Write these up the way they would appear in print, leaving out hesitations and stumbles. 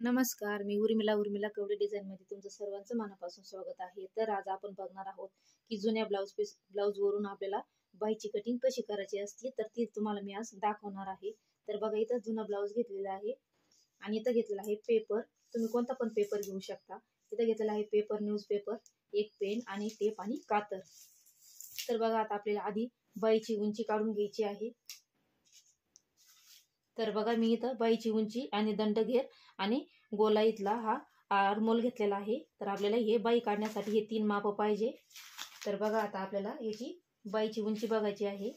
नमस्कार, मी उर्मिला कवडे डिझाईनमध्ये तुमचं सर्वांचं मनापासून स्वागत आहे. तर आज आपण बघणार आहोत की जुन्या ब्लाऊज वरून आपल्याला बाहीची कटिंग कशी करायची असते, तर ती तुम्हाला मी आज दाखवणार आहे. तर बघा, इथं जुना ब्लाऊज घेतलेला आहे आणि इथं घेतलेला आहे पेपर. तुम्ही कोणता पण पेपर घेऊ शकता. इथं घेतलेला आहे पेपर, न्यूजपेपर, एक पेन आणि टेप आणि कातर. तर बघा, आता आपल्याला आधी बाहीची उंची काढून घ्यायची आहे. तर बघा, मी इथं बाहीची उंची आणि दंडघेर आणि गोलाईतला हा आरमोल घेतलेला आहे. तर आपल्याला हे बाही काढण्यासाठी हे 3 माप पाहिजे. तर बघा, आता आपल्याला याची बाहीची उंची बघायची आहे.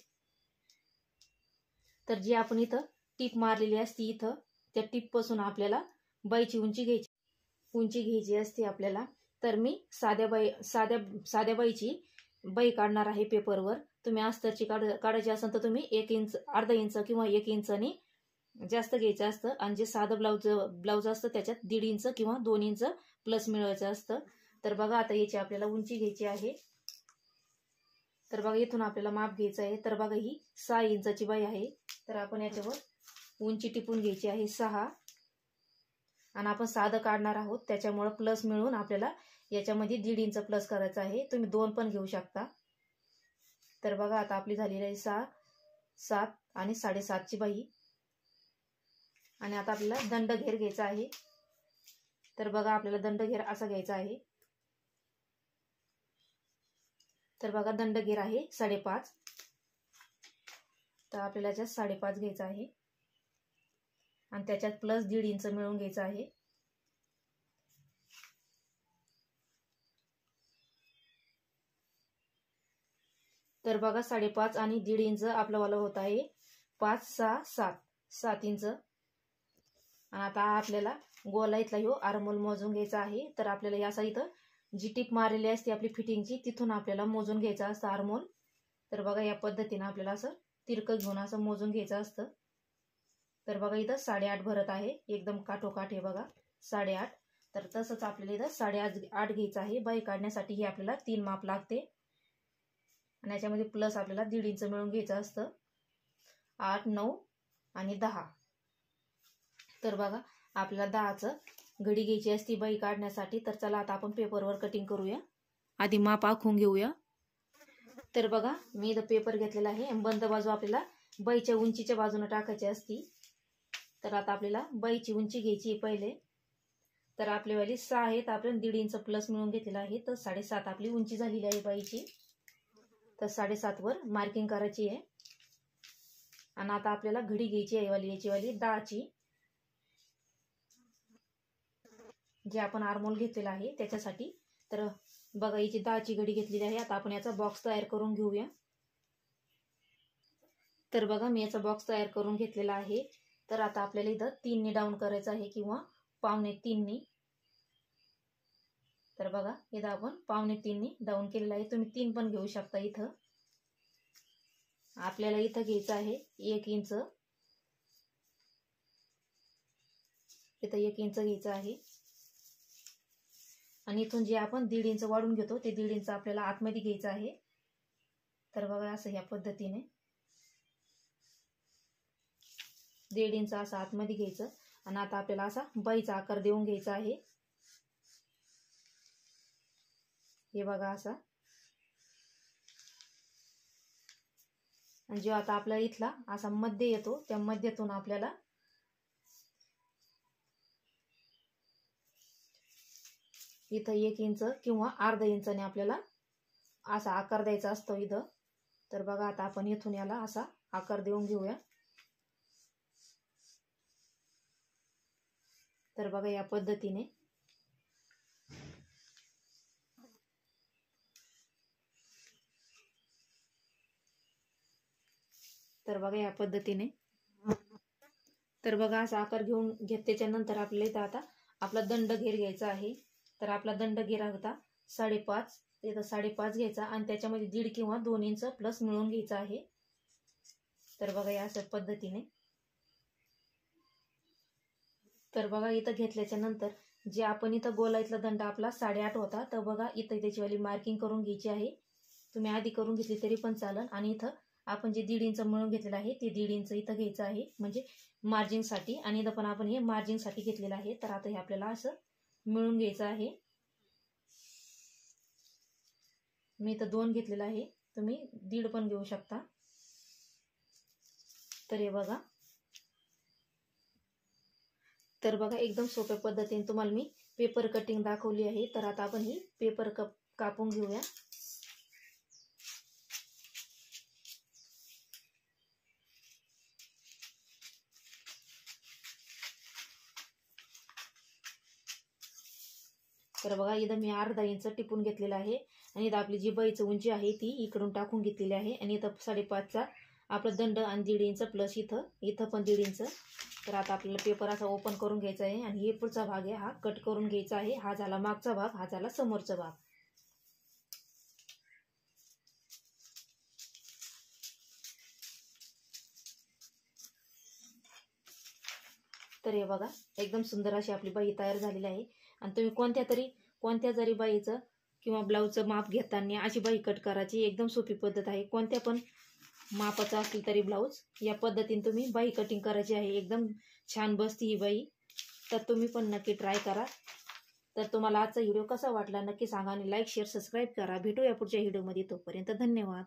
तर जी आपण इथं टीप मारलेली असती, इथं त्या टीप पासून आपल्याला बाहीची उंची घ्यायची असते आपल्याला. तर मी साध्या बाहीची बाही काढणार आहे पेपरवर. तुम्ही अस्तरची काढायची असेल तर तुम्ही 1 इंच, अर्धा इंच किंवा 1 इंचनी जास्त घ्यायचं असतं. आणि जे साधं ब्लाऊज असतं त्याच्यात 1.5 इंच किंवा 2 इंच प्लस मिळवायचं असतं. तर बघा, आता याची आपल्याला उंची घ्यायची आहे. तर बघा, इथून आपल्याला माप घ्यायचं आहे. तर बघा, ही 6 इंचाची बाही आहे. तर आपण याच्यावर उंची टिपून घ्यायची आहे 6. आणि आपण साधं काढणार आहोत त्याच्यामुळे प्लस मिळून आपल्याला याच्यामध्ये 1.5 इंच प्लस करायचं आहे. तुम्ही 2 पण घेऊ शकता. तर बघा, आता आपली झालेली आहे 6, 7 आणि 7.5ची बाही. आणि आता आपल्याला दंडघेर घ्यायचा आहे. तर बघा, आपल्याला दंडघेर असा घ्यायचा आहे. तर बघा, दंडघेर आहे 5.5. तर आपल्याला याच्यात 5.5 घ्यायचा आहे आणि त्याच्यात प्लस 1.5 इंच मिळवून घ्यायचा आहे. तर बघा, 5.5 आणि 1.5 इंच आपलं वाला होत आहे 5, 6, 7 इंच. आणि आता आपल्याला गोलाईतला ह्यो आरमोल मोजून घ्यायचा आहे. तर आपल्याला या इथं जी टीप मारलेली असते आपली फिटिंगची, तिथून आपल्याला मोजून घ्यायचं असतं आरमोल. तर बघा, या पद्धतीने आपल्याला असं तिरकं घेऊन असं मोजून घ्यायचं असतं. तर बघा, इथं 8.5 भरत आहे, एकदम काठोकाठ हे बघा 8.5. तर तसंच आपल्याला इथं 8.5 घ्यायचं आहे. बाही काढण्यासाठी ही आपल्याला 3 माप लागते. आणि याच्यामध्ये प्लस आपल्याला 1.5 इंच मिळून घ्यायचं असतं. 8, 9 आणि 10. तर बघा, आपल्याला 10चं घडी घ्यायची असती बाही काढण्यासाठी. तर चला, आता आपण पेपरवर कटिंग करूया. आधी माप आखून घेऊया. तर बघा, मी इथं पेपर घेतलेला आहे. बंद बाजू आपल्याला बाहीच्या उंचीच्या बाजूने टाकायची असती. तर आता आपल्याला बाहीची उंची घ्यायची पहिले. तर आपल्यावाली 6 आहे, तर आपल्याला 1.5 इंच प्लस मिळून घेतलेला आहे. तर 7.5 आपली उंची झालेली आहे बाहीची. तर 7.5 वर मार्किंग करायची आहे. आणि आता आपल्याला घडी घ्यायची आहे याची वाली 10ची, जे आपण आरमोल घेतलेला आहे त्याच्यासाठी. तर बघा, याची 10ची घडी घेतलेली आहे. आता आपण याचा बॉक्स तयार करून घेऊया. तर बघा, मी याचा बॉक्स तयार करून घेतलेला आहे. तर आता आपल्याला इथं 3 डाऊन करायचं आहे किंवा 2.25. तर बघा, इथं आपण 2.25 डाऊन केलेलं आहे. तुम्ही 3 पण घेऊ शकता. इथं आपल्याला इथं घ्यायचं आहे 1 इंच. इथं 1 इंच घ्यायचं आहे. आणि इथून जे आपण 1.5 इंच वाढून घेतो ते 1.5 इंच आपल्याला आतमध्ये घ्यायचं आहे. तर बघा, असं या पद्धतीने 1.5 इंच असं आतमध्ये घ्यायचं. आणि आता आपल्याला असा बाहीचा आकार देऊन घ्यायचा आहे. हे बघा, असा. आणि जो आता आपला इथला असा मध्य येतो, त्या मध्यातून आपल्याला इथं 1 इंच किंवा अर्धा इंचाने आपल्याला असा आकार द्यायचा असतो इथं. तर बघा, आता आपण इथून याला असा आकार देऊन घेऊया. तर बघा, या पद्धतीने. तर बघा, या पद्धतीने. तर बघा, असा आकार घेतल्याच्या नंतर आपल्याला इथं आता आपला दंडघेर घ्यायचा आहे. तर आपला दंडघेर होता 5.5. इथं 5.5 घ्यायचा आणि त्याच्यामध्ये 1.5 किंवा 2 इंच प्लस मिळवून घ्यायचा आहे. तर बघा, या अशा पद्धतीने. तर बघा, इथं घेतल्याच्या नंतर जे आपण इथं गोलाईतला दंड आपला 8.5 होता, तर बघा, इथं त्याची वाली मार्किंग करून घ्यायची आहे. तुम्ही आधी करून घेतली तरी पण चालेल. आणि इथं आपण जे 1.5 इंच मळून घेतलेलं आहे ते 1.5 इंच इथं घ्यायचं आहे, म्हणजे मार्जिंगसाठी. आणि इथं पण आपण हे मार्जिंगसाठी घेतलेलं आहे. तर आता हे आपल्याला असं मिळून घ्यायचं आहे. मी इथं 2 घेतलेलं आहे, तुम्ही 1.5 पण घेऊ शकता. तर हे बघा, एकदम सोप्या पद्धतीने तुम्हाला मी पेपर कटिंग दाखवली आहे. तर आता आपण ही पेपर कापून घेऊया. तर बघा, इथं मी अर्धा इंच टिपून घेतलेला आहे आणि इथं आपली जी बाईची उंची आहे ती इकडून टाकून घेतलेली आहे. आणि इथं 5.5चा आपला दंड आणि 1.5 इंच प्लस इथं पण 1.5 इंच. तर आता आपल्याला पेपर असा ओपन करून घ्यायचा आहे आणि हे पुढचा भाग आहे हा कट करून घ्यायचा आहे. हा झाला मागचा भाग, हा झाला समोरचा भाग. तर हे बघा, एकदम सुंदर अशी आपली बाई तयार झालेली आहे. आणि तुम्ही कोणत्या जरी बाईचं किंवा ब्लाऊजचं माप घेताना अशी बाई कट करायची एकदम सोपी पद्धत आहे. कोणत्या पण मापाचं असेल तरी ब्लाऊज या पद्धतीने तुम्ही बाई कटिंग करायची आहे. एकदम छान बसती ही बाई. तर तुम्ही पण नक्की ट्राय करा. तर तुम्हाला आजचा व्हिडिओ कसा वाटला नक्की सांगा आणि लाईक शेअर सबस्क्राईब करा. भेटूया पुढच्या व्हिडिओमध्ये. तोपर्यंत धन्यवाद.